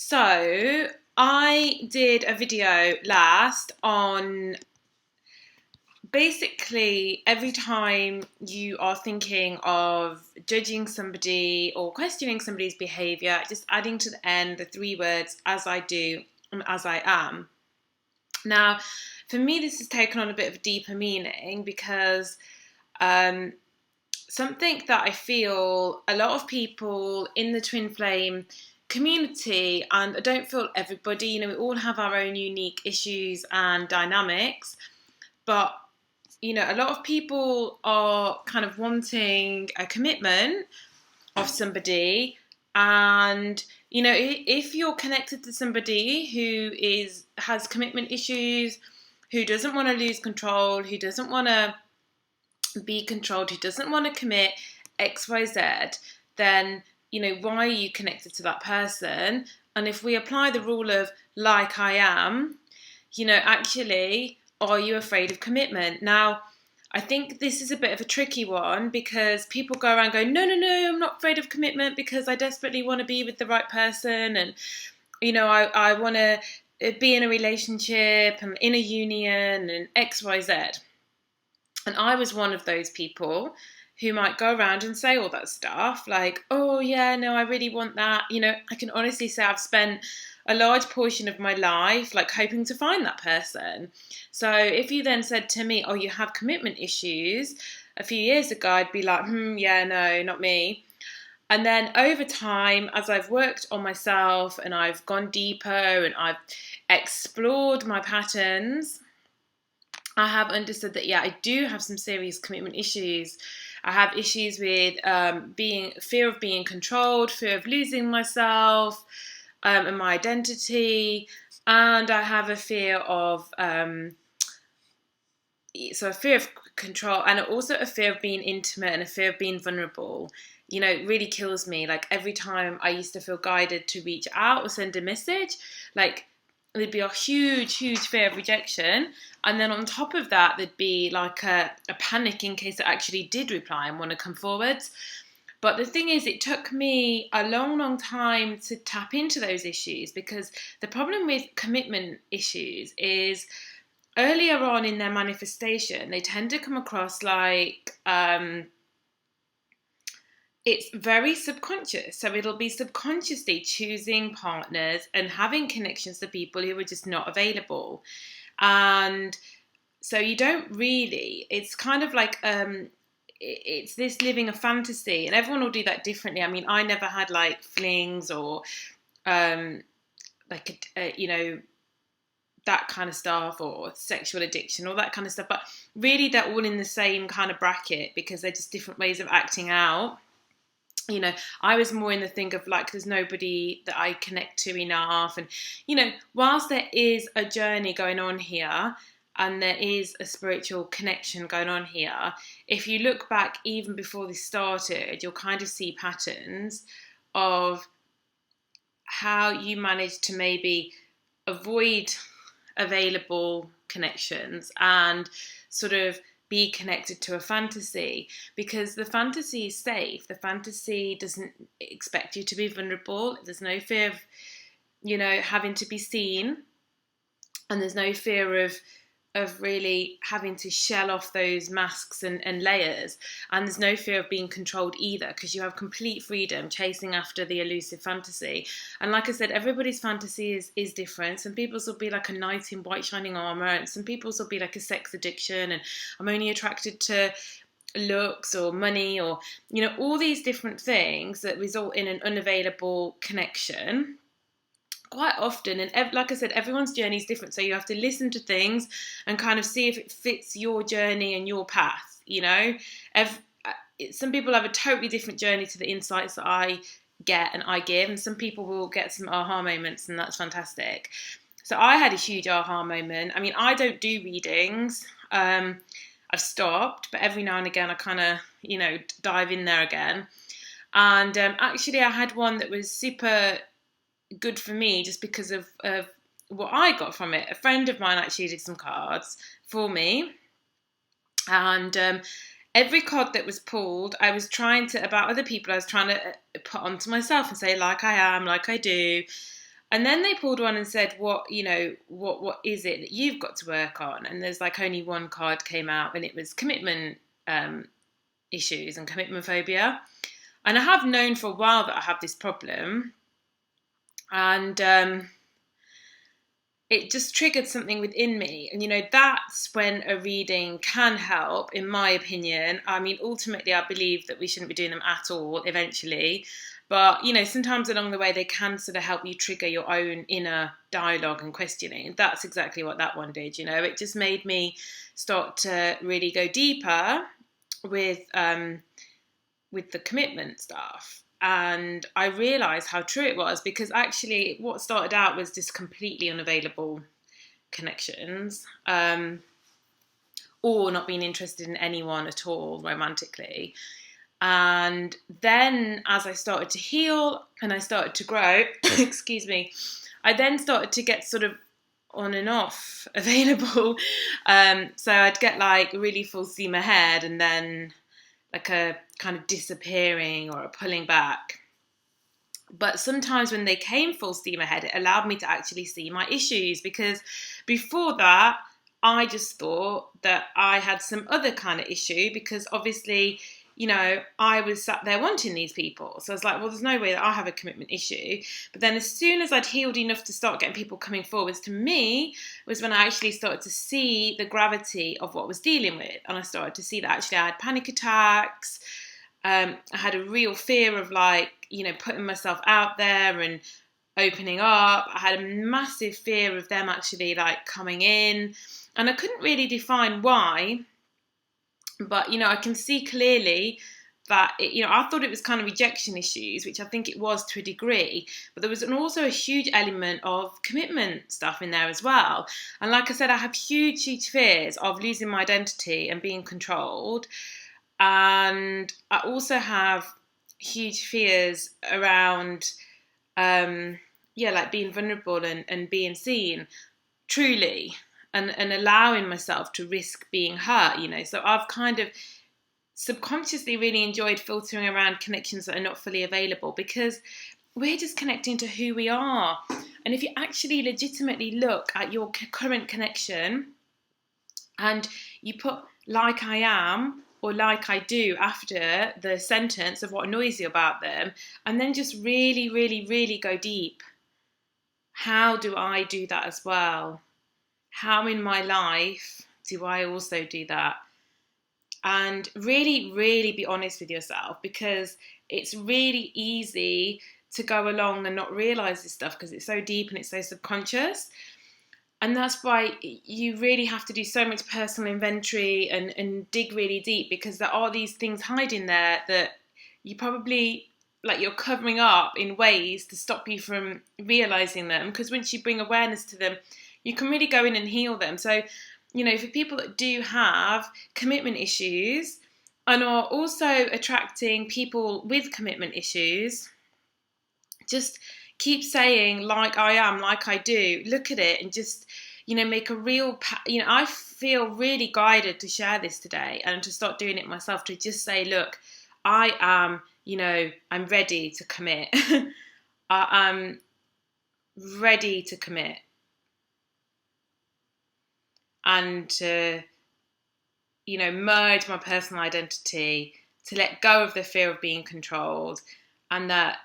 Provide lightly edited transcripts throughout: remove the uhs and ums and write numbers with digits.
So I did a video last on basically every time you are thinking of judging somebody or questioning somebody's behaviour, just adding to the end the three words, as I do and as I am. Now, for me, this has taken on a bit of a deeper meaning because something that I feel a lot of people in the twin flame community, and I don't feel everybody, we all have our own unique issues and dynamics, but a lot of people are kind of wanting a commitment of somebody. And if you're connected to somebody who has commitment issues, who doesn't want to lose control, who doesn't want to be controlled, who doesn't want to commit XYZ, then why are you connected to that person? And if we apply the rule of like I am, actually, are you afraid of commitment? Now, I think this is a bit of a tricky one because people go around going, no, I'm not afraid of commitment because I desperately want to be with the right person, and I want to be in a relationship and in a union and XYZ. And I was one of those people who might go around and say all that stuff like, oh yeah, no, I really want that. I can honestly say I've spent a large portion of my life like hoping to find that person. So if you then said to me, oh, you have commitment issues a few years ago, I'd be like, yeah, no, not me. And then over time, as I've worked on myself and I've gone deeper and I've explored my patterns, I have understood that, I do have some serious commitment issues. I have issues with fear of being controlled, fear of losing myself and my identity, and I have a fear of a fear of control, and also a fear of being intimate and a fear of being vulnerable. It really kills me. Like every time I used to feel guided to reach out or send a message, like there'd be a huge fear of rejection, and then on top of that there'd be like a panic in case I actually did reply and want to come forwards. But the thing is, it took me a long time to tap into those issues, because the problem with commitment issues is earlier on in their manifestation they tend to come across like it's very subconscious. So it'll be subconsciously choosing partners and having connections to people who are just not available. And so you don't really, it's kind of like, it's this living a fantasy, and everyone will do that differently. I mean, I never had like flings or that kind of stuff, or sexual addiction, all that kind of stuff. But really they're all in the same kind of bracket because they're just different ways of acting out. I was more in the thing of like, there's nobody that I connect to enough. And, whilst there is a journey going on here and there is a spiritual connection going on here, if you look back even before this started, you'll kind of see patterns of how you managed to maybe avoid available connections and sort of be connected to a fantasy, because the fantasy is safe. The fantasy doesn't expect you to be vulnerable. There's no fear of, having to be seen, and there's no fear of really having to shell off those masks and layers, and there's no fear of being controlled either, because you have complete freedom chasing after the elusive fantasy. And like I said, everybody's fantasy is different. Some people's will be like a knight in white shining armor, and some people's will be like a sex addiction, and I'm only attracted to looks or money, or all these different things that result in an unavailable connection quite often. And like I said, everyone's journey is different, so you have to listen to things and kind of see if it fits your journey and your path. Some people have a totally different journey to the insights that I get and I give, and some people will get some aha moments, and that's fantastic. So I had a huge aha moment. I mean, I don't do readings. I've stopped, but every now and again I kind of dive in there again. And actually I had one that was super good for me just because of what I got from it. A friend of mine actually did some cards for me, and every card that was pulled, I was trying to, about other people, I was trying to put onto myself and say, like I am, like I do. And then they pulled one and said, what is it that you've got to work on? And there's like only one card came out, and it was commitment issues and commitment phobia. And I have known for a while that I have this problem. And it just triggered something within me. And, that's when a reading can help, in my opinion. I mean, ultimately, I believe that we shouldn't be doing them at all eventually. But, sometimes along the way, they can sort of help you trigger your own inner dialogue and questioning. And that's exactly what that one did, It just made me start to really go deeper with the commitment stuff. And I realised how true it was, because actually what started out was just completely unavailable connections, or not being interested in anyone at all romantically. And then as I started to heal and I started to grow, excuse me, I then started to get sort of on and off available. So I'd get like really full steam ahead, and then like a kind of disappearing or a pulling back. But sometimes when they came full steam ahead, it allowed me to actually see my issues, because before that, I just thought that I had some other kind of issue, because obviously, I was sat there wanting these people. So I was like, well, there's no way that I have a commitment issue. But then as soon as I'd healed enough to start getting people coming forwards to me, was when I actually started to see the gravity of what I was dealing with. And I started to see that actually I had panic attacks. I had a real fear of putting myself out there and opening up. I had a massive fear of them actually coming in. And I couldn't really define why. But, I can see clearly that, I thought it was kind of rejection issues, which I think it was to a degree. But there was also a huge element of commitment stuff in there as well. And like I said, I have huge, huge fears of losing my identity and being controlled. And I also have huge fears around, being vulnerable and being seen truly. And allowing myself to risk being hurt, So I've kind of subconsciously really enjoyed filtering around connections that are not fully available, because we're just connecting to who we are. And if you actually legitimately look at your current connection and you put like I am or like I do after the sentence of what annoys you about them, and then just really, really, really go deep. How do I do that as well? How in my life do I also do that? And really, really be honest with yourself, because it's really easy to go along and not realise this stuff because it's so deep and it's so subconscious. And that's why you really have to do so much personal inventory and dig really deep, because there are these things hiding there that you probably you're covering up in ways to stop you from realising them. Because once you bring awareness to them, you can really go in and heal them. So, for people that do have commitment issues and are also attracting people with commitment issues, just keep saying, like I am, like I do. Look at it and just, make a real, I feel really guided to share this today and to start doing it myself, to just say, look, I am, I'm ready to commit. I'm ready to commit. And to, merge my personal identity, to let go of the fear of being controlled, and that,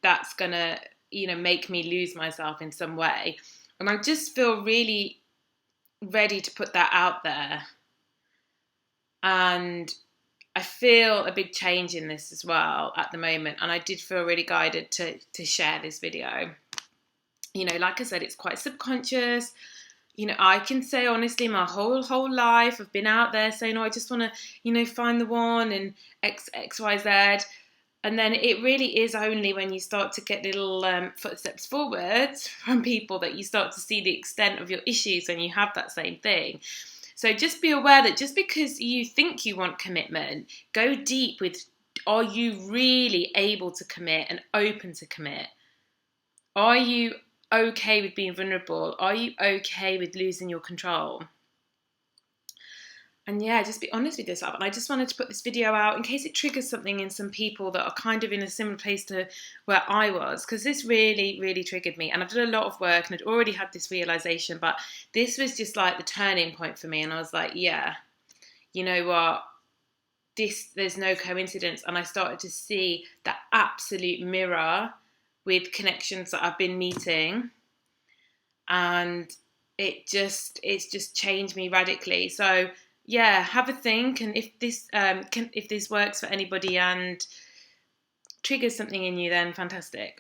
that's gonna, make me lose myself in some way. And I just feel really ready to put that out there. And I feel a big change in this as well at the moment. And I did feel really guided to share this video. Like I said, it's quite subconscious. I can say honestly, my whole life I've been out there saying, I just want to, find the one and X, Y, Z. And then it really is only when you start to get little footsteps forwards from people that you start to see the extent of your issues when you have that same thing. So just be aware that just because you think you want commitment, go deep with, are you really able to commit and open to commit? Are you okay with being vulnerable? Are you okay with losing your control? And yeah, just be honest with yourself. And I just wanted to put this video out in case it triggers something in some people that are kind of in a similar place to where I was, because this really, really triggered me. And I've done a lot of work and I'd already had this realization, but this was just like the turning point for me. And I was like, yeah, you know what? There's no coincidence. And I started to see that absolute mirror with connections that I've been meeting. And it's just changed me radically. So yeah, have a think, and if this works for anybody and triggers something in you, then fantastic.